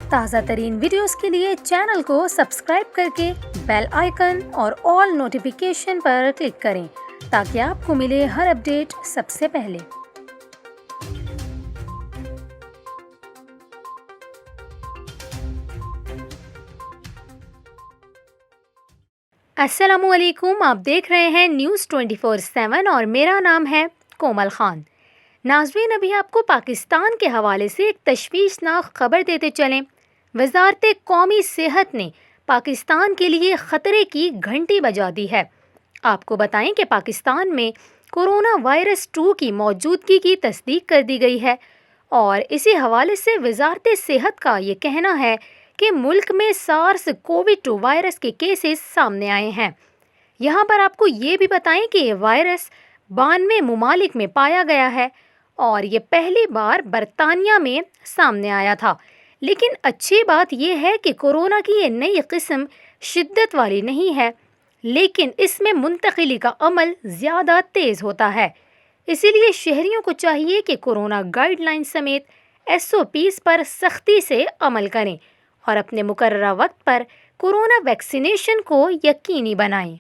تازہ ترین ویڈیوز کے لیے چینل کو سبسکرائب کر کے بیل آئیکن اور آل نوٹیفیکیشن پر کلک کریں تاکہ آپ کو ملے ہر اپڈیٹ سب سے پہلے۔ السلام علیکم، آپ دیکھ رہے ہیں نیوز 24/7 اور میرا نام ہے کومل خان۔ ناظرین، ابھی آپ کو پاکستان کے حوالے سے ایک تشویشناک خبر دیتے چلیں۔ وزارت قومی صحت نے پاکستان کے لیے خطرے کی گھنٹی بجا دی ہے۔ آپ کو بتائیں کہ پاکستان میں کورونا وائرس 2 کی موجودگی کی تصدیق کر دی گئی ہے، اور اسی حوالے سے وزارت صحت کا یہ کہنا ہے کہ ملک میں سارس کووڈ-2 وائرس کے کیسز سامنے آئے ہیں۔ یہاں پر آپ کو یہ بھی بتائیں کہ یہ وائرس 92 ممالک میں پایا گیا ہے اور یہ پہلی بار برطانیہ میں سامنے آیا تھا۔ لیکن اچھی بات یہ ہے کہ کورونا کی یہ نئی قسم شدت والی نہیں ہے، لیکن اس میں منتقلی کا عمل زیادہ تیز ہوتا ہے۔ اسی لیے شہریوں کو چاہیے کہ کورونا گائیڈ لائن سمیت SOPs پر سختی سے عمل کریں اور اپنے مقررہ وقت پر کورونا ویکسینیشن کو یقینی بنائیں۔